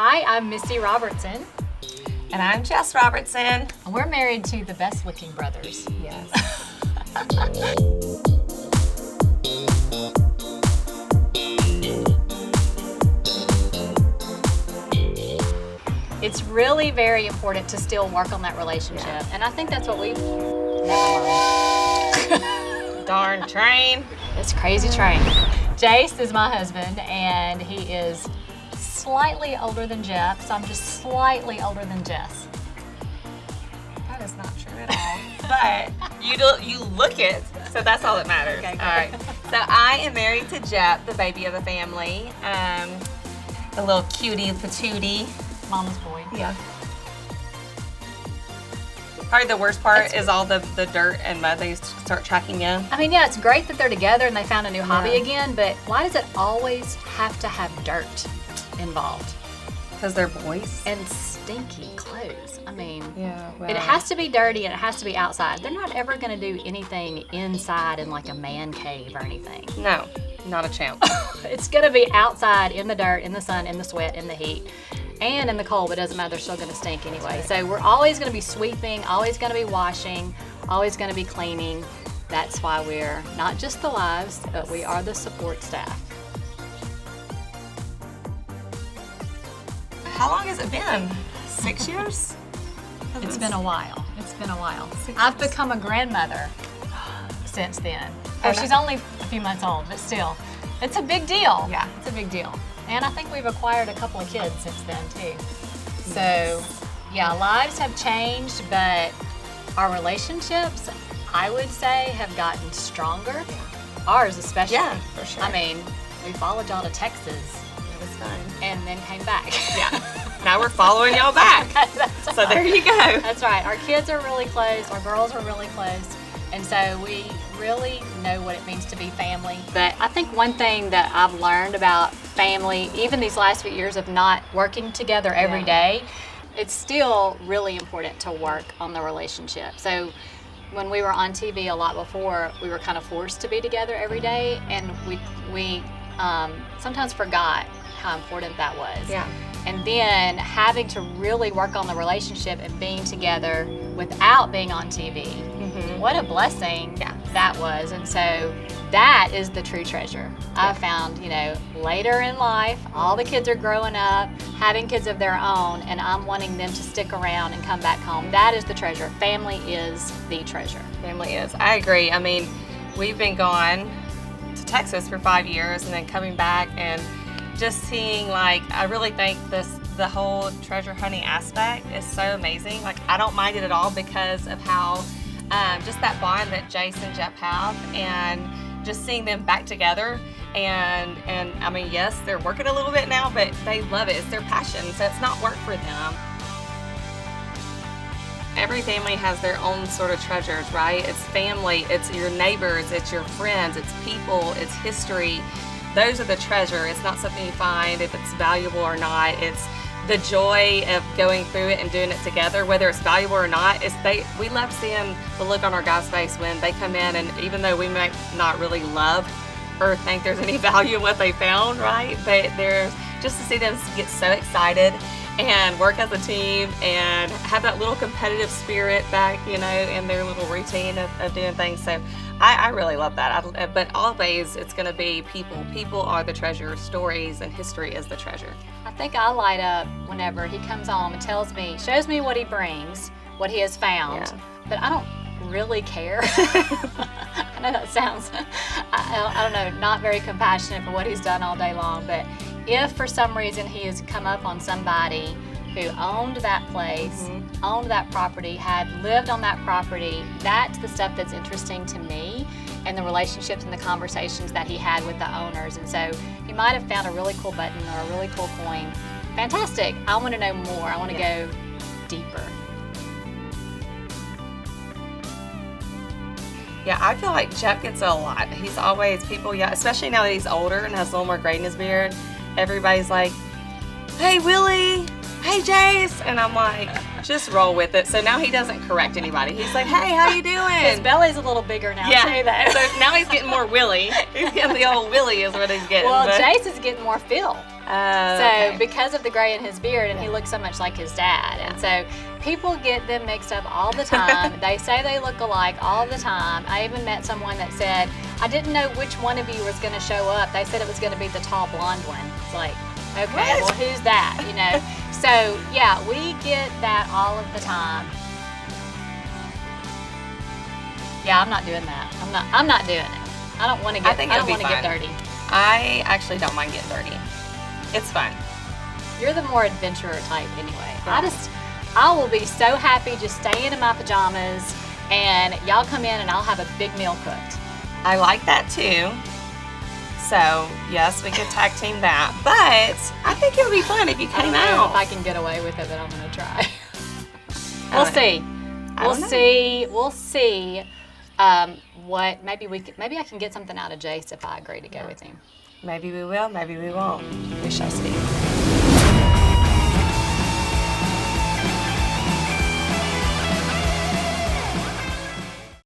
Hi, I'm Missy Robertson. And I'm Jess Robertson. And we're married to the best looking brothers. Yes. It's really very important to still work on that relationship. Yeah. And I think that's what we've Darn train. It's crazy train. Jace is my husband, and he is slightly older than Jeff, so I'm just slightly older than Jess. That is not true at all. But you look it, so that's all that matters. Okay, all right. So I am married to Jeff, the baby of the family, the little cutie patootie. Mama's boy. Yeah. Probably the worst part is all the dirt and mud they start tracking in. I mean, yeah, it's great that they're together and they found a new hobby Yeah. again, but why does it always have to have dirt involved? Because they're boys. And stinky clothes. I mean, Yeah, well. it has to be dirty and it has to be outside. They're not ever going to do anything inside in like a man cave or anything. No, not a chance. It's going to be outside in the dirt, in the sun, in the sweat, in the heat, and in the cold. But it doesn't matter. They're still going to stink anyway. So we're always going to be sweeping, always going to be washing, always going to be cleaning. That's why we're not just the wives, but we are the support staff. How long has it been? 6 years? It's been a while. It's been a while. 6 I've years. become a grandmother since then. And She's only a few months old, but still, it's a big deal. Yeah. It's a big deal. And I think we've acquired a couple of kids since then too. So, yeah, lives have changed, but our relationships, I would say, have gotten stronger. Ours especially. Yeah, for sure. I mean, we followed y'all to Texas It was fun. and then came back. Yeah. Now we're following y'all back. That's So there you go. That's right. Our kids are really close. Our girls are really close. And so we really know what it means to be family. But I think one thing that I've learned about family, even these last few years of not working together every day, it's still really important to work on the relationship. So when we were on TV a lot before, we were kind of forced to be together every day, and we sometimes forgot how important that was. Yeah. And then having to really work on the relationship and being together without being on TV. Mm-hmm. What a blessing that was. And so that is the true treasure. I found, later in life, all the kids are growing up, having kids of their own, and I'm wanting them to stick around and come back home. That is the treasure. Family is the treasure. Family is. I agree. I mean, we've been gone to Texas for 5 years and then coming back and just seeing, I really think the whole treasure hunting aspect is so amazing. I don't mind it at all because of how just that bond that Jace and Jeff have, and just seeing them back together. And I mean, yes, they're working a little bit now, but they love it. It's their passion, so it's not work for them. Every family has their own sort of treasures, right? It's family, it's your neighbors, it's your friends, it's people, it's history. Those are the treasure. It's not something you find if it's valuable or not. It's the joy of going through it and doing it together, whether it's valuable or not. We love seeing the look on our guys' face when they come in, and even though we might not really love or think there's any value in what they found, right? But there's just to see them get so excited and work as a team and have that little competitive spirit back, in their little routine of doing things. So I really love that. But always it's going to be people. People are the treasure. Stories and history is the treasure. I think I light up whenever he comes home and shows me what he brings, what he has found, but I don't really care. I know that sounds, I don't know, not very compassionate for what he's done all day long, but if for some reason he has come up on somebody who owned that place, owned that property, had lived on that property, that's the stuff that's interesting to me, and the relationships and the conversations that he had with the owners. And so he might have found a really cool button or a really cool coin. Fantastic. I want to know more. I want to go deeper. Yeah, I feel like Jeff gets a lot. He's always, especially now that he's older and has a little more gray in his beard, everybody's like, "Hey, Willie. Hey, Jace." And I'm like, just roll with it. So now he doesn't correct anybody. He's like, "Hey, how you doing?" His belly's a little bigger now, too, though. So now he's getting more Willie. He's getting the old Willie is what he's getting. Well, but Jace is getting more Phil. So because of the gray in his beard, and he looks so much like his dad. And so people get them mixed up all the time. They say they look alike all the time. I even met someone that said, I didn't know which one of you was going to show up. They said it was going to be the tall blonde one. It's like, okay, well, who's that? You know? So yeah, we get that all of the time. Yeah, I'm not doing that. I'm not doing it. I don't want to get dirty. I actually don't mind getting dirty. It's fun. You're the more adventurer type anyway. Yeah. I will be so happy just staying in my pajamas and y'all come in and I'll have a big meal cooked. I like that too. So yes, we could tag team that. But I think it would be fun if you came out. If I can get away with it, but I'm gonna try. We'll see. We'll see. Maybe I can get something out of Jace if I agree to go with him. Maybe we will, maybe we won't. We shall see.